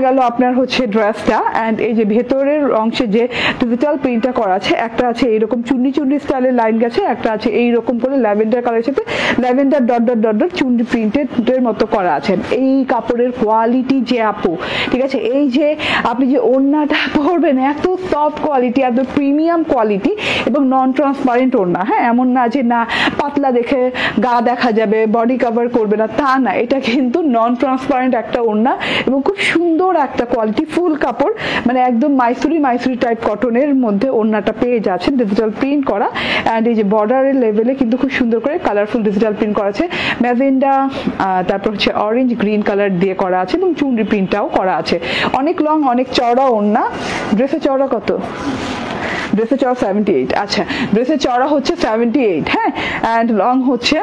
গেল আপনার হচ্ছে ড্রেসটা। এন্ড এই যে ভেতরের অংশে যে ডিজিটাল প্রিন্টটা করা আছে, একটা আছে এইরকম চুন্নি চুন্নি স্টাইলের লাইন গেছে, একটা আছে এইরকম করে ল্যাভেন্ডার কালারের সাথে lavender dot dot dot dot চুন্নি প্রিন্টের মতো করা আছে। এই কাপড়ের কোয়ালিটি যে আপু, ঠিক আছে, এই যে আপনি যে ওড়নাটা পরবেন এত সফট কোয়ালিটি, এত প্রিমিয়াম কোয়ালিটি এবং নন ট্রান্সপারেন্ট ওড়না। হ্যাঁ এমন না যে না পাতলা দেখে গা দেখা যাবে, বডি কভার করবে না, তা না, এটা কিন্তু নন ট্রান্সপারেন্ট একটা ওড়না এবং খুব সুন্দর একটা কোয়ালিটি, ফুল কাপড়, মানে একদম মাইসুরি টাইপ কটনের মধ্যে ওড়নাটা পেয়ে যাচ্ছেন, ডিজিটাল প্রিন্ট করা। এন্ড এই যে বর্ডারের লেভেলে কিন্তু খুব সুন্দর করে কালারফুল ডিজিটাল প্রিন্ট করা আছে, ম্যাজেন্ডা, তারপর হচ্ছে অরেঞ্জ গ্রিন কালার দিয়ে করা আছে এবং চুনরি প্রিন্টটাও করা আছে। অনেক লং, অনেক চওড়া ওড়না। ড্রেসের চওড়া কত? ড্রেসের চওড়া 78। আচ্ছা ড্রেসের চওড়া হচ্ছে 78, হ্যাঁ, এন্ড লং হচ্ছে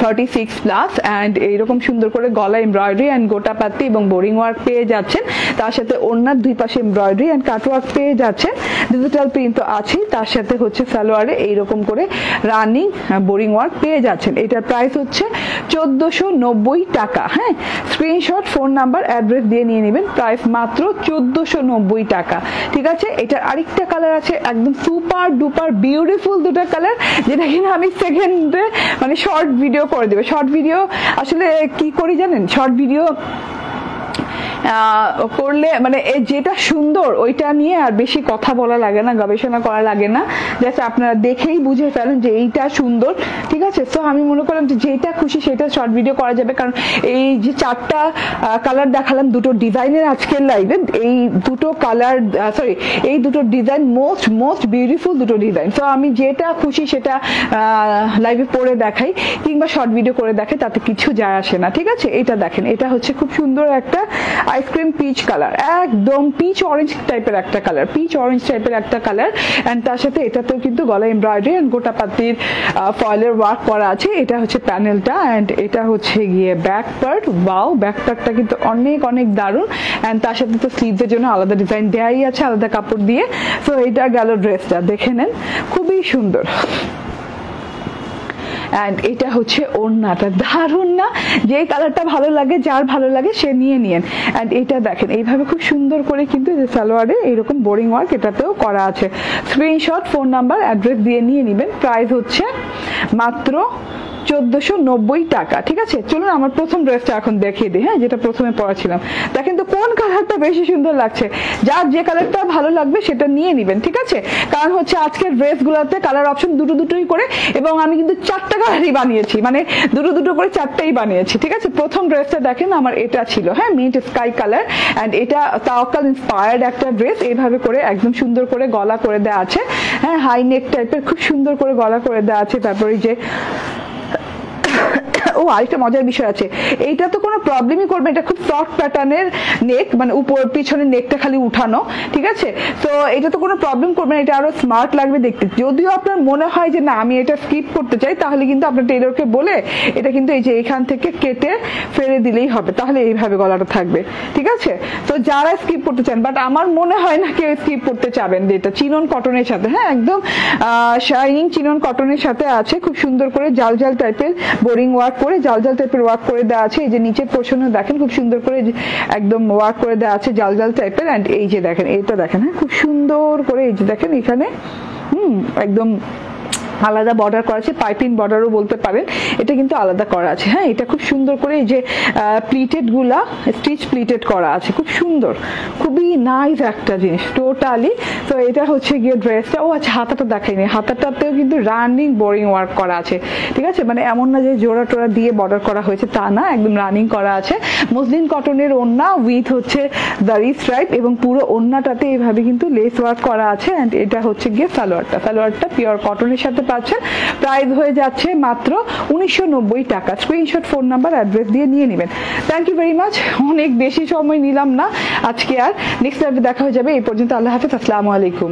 36 প্লাস। এন্ড এইরকম সুন্দর করে গলা এমব্রয়ডারি এন্ড গোটা পাতি এবং বোরিং ওয়ার্ক পেয়ে যাচ্ছেন, তার সাথে ওড়নার দুই পাশে এমব্রয়ডারি এন্ড কাট ওয়ার্ক পেয়ে যাচ্ছেন, ডিজিটাল প্রিন্ট তো আছেই, তার সাথে হচ্ছে সালোয়ারে এইরকম করে রানিং বোরিং ওয়ার্ক পেয়ে যাচ্ছেন। এটার প্রাইস হচ্ছে 1490 টাকা। হ্যাঁ স্ক্রিনশট, ফোন নাম্বার, অ্যাড্রেস দিয়ে নিয়ে নেবেন, প্রাইস মাত্র 1490 টাকা, ঠিক আছে। এটার আরেকটা কালার আছে একদম সুপার ডুপার বিউটিফুল দুটো কালার, যেটা কিনা আমি সেকেন্ডে মানে শর্ট ভিডিও করে দেবে। শর্ট ভিডিও আসলে কি করি জানেন, শর্ট ভিডিও করলে মানে যেটা সুন্দর ওইটা নিয়ে আর বেশি কথা বলা লাগে না, গবেষণা করা লাগে না, জাস্ট আপনারা দেখেই বুঝে ফেলেন যে এইটা সুন্দর, ঠিক আছে। তো আমি মনে করলাম যে যেটা খুশি সেটা শর্ট ভিডিও করা যাবে, কারণ এই যে 4টা কালার দেখালাম দুটো ডিজাইনের আজকের লাইভে, এই দুটো কালার এই দুটো ডিজাইন মোস্ট বিউটিফুল দুটো ডিজাইন। তো আমি যেটা খুশি সেটা লাইভে পরে দেখাই কিংবা শর্ট ভিডিও করে দেখাই, তাতে কিছু যায় আসে না, ঠিক আছে। এটা দেখেন, এটা হচ্ছে খুব সুন্দর একটা আইসক্রিম পিচ কালার, একদম পিচ অরেঞ্জ টাইপের একটা কালার, পিচ অরেঞ্জ টাইপের একটা কালার। এন্ড তার সাথে এটাতেও কিন্তু গলা এমব্রয়ডারি এন্ড গোটা পাতির ফয়েলের ওয়ার্ক করা আছে। এটা হচ্ছে প্যানেলটা এন্ড এটা হচ্ছে গিয়ে ব্যাক পার্ট। ওয়াও, ব্যাক পার্টটা কিন্তু অনেক দারুণ। এন্ড তার সাথে তো স্লিভসের জন্য আলাদা ডিজাইন দেয়াই আছে, আলাদা কাপড় দিয়ে। তো এটা গেল ড্রেসটা, দেখে নেন খুবই সুন্দর। এন্ড এটা হচ্ছে ওড়নাটা, দারুণ না? যে কালারটা ভালো লাগে, যার ভালো লাগে সে নিয়ে নিয়েন। এন্ড এটা দেখেন এইভাবে খুব সুন্দর করে কিন্তু যে সালোয়ারে এইরকম বোরিং ওয়ার্ক এটাতেও করা আছে। স্ক্রিনশট, ফোন নাম্বার, অ্যাড্রেস দিয়ে নিয়ে নেবেন। প্রাইস হচ্ছে মাত্র 1490 টাকা, ঠিক আছে। চলুন আমার প্রথম ড্রেসটা এখন দেখিয়ে দিই, হ্যাঁ, যেটা প্রথমে পরা ছিলাম। দেখেন তো কোন কালারটা বেশি সুন্দর লাগছে। যার যে কালারটা ভালো লাগবে সেটা নিয়ে নিবেন, ঠিক আছে? কারণ হচ্ছে আজকের ড্রেসগুলোতে কালার অপশন দুটোই করে, এবং আমি কিন্তু 4টা কালারই বানিয়েছি, মানে দুটো করে 4টাই বানিয়েছি, ঠিক আছে? প্রথম ড্রেসটা দেখেন আমার এটা ছিল, হ্যাঁ, মিন্ট স্কাই কালার, এন্ড এটা তাওয়াক্কাল ইন্সপায়ার্ড একটা ড্রেস। এইভাবে করে একদম সুন্দর করে গলা করে দেওয়া আছে, হ্যাঁ, হাই নেক টাইপের খুব সুন্দর করে গলা করে দেওয়া আছে। তারপরে যে ও আরেকটা মজার বিষয় আছে, এইটা তো কোনো প্রবলেমই করবে, এটা খুব সফট প্যাটার্নের নেক, মানে উপর পিছনের নেকটা খালি উঠানো, ঠিক আছে? তো এটা তো কোনো প্রবলেম করবে না, এটা আরো স্মার্ট লাগবে দেখতে। যদিও আপনার মনে হয় যে না আমি এটা স্কিপ করতে চাই, তাহলে কিন্তু আপনার টেলরকে বলে এটা কিন্তু এই যে এখান থেকে কেটে ফেলে দিলেই হবে, তাহলে এইভাবে গলাটা থাকবে, ঠিক আছে? তো যারা স্কিপ করতে চান, বাট আমার মনে হয় না কেউ স্কিপ করতে চাবেন। যেটা চিনন কটনের সাথে, হ্যাঁ, একদম শাইনিং চিনন কটনের সাথে আছে, খুব সুন্দর করে জাল জাল টাইপের বোরিং ওয়ার্ক করে জাল জাল টাইপের ওয়ার্ক করে দেওয়া আছে। এই যে নিচের পোর্শনে দেখেন খুব সুন্দর করে একদম ওয়ার্ক করে দেওয়া আছে জাল জাল টাইপের। এন্ড এই যে দেখেন এটা দেখেন, হ্যাঁ, খুব সুন্দর করে এই যে দেখেন এখানে একদম আলাদা বর্ডার করা আছে, পাইপিং বর্ডারও বলতে পারেন, এটা কিন্তু আলাদা করা আছে, হ্যাঁ। এটা খুব সুন্দর করে এই যে প্লিটেড গুলা স্টিচ প্লিটেড করা আছে, খুব সুন্দর, খুবই নাইস একটা জিনিস টোটালি। তো এটা হচ্ছে গিয়ে ড্রেসটা। ও আচ্ছা, হাতাটা দেখাইনি, হাতাটাতেও কিন্তু রানিং বোরিং ওয়ার্ক করা আছে, ঠিক আছে? মানে এমন না যে জোড়া টোড়া দিয়ে বর্ডার করা হয়েছে, তা না, একদম রানিং করা আছে। মসলিন কটনের ওড়না উইথ হচ্ছে দাড়ি স্ট্রাইপ, এবং পুরো ওড়নাটাতে এইভাবে কিন্তু লেস ওয়ার্ক করা আছে। এন্ড এটা হচ্ছে গিয়ে সালোয়ারটা পিওর কটনের সাথে পাচ্ছেন। প্রাইস হয়ে যাচ্ছে মাত্র 1990 টাকা। স্ক্রিনশট, ফোন নাম্বার, অ্যাড্রেস দিয়ে নিয়ে নেবেন। Thank you very much. অনেক বেশি সময় নিলাম না আজকে আর, নেক্সট লাইভে দেখা হয়ে যাবে। এই পর্যন্ত আল্লাহ হাফেজ, আসসালামু আলাইকুম।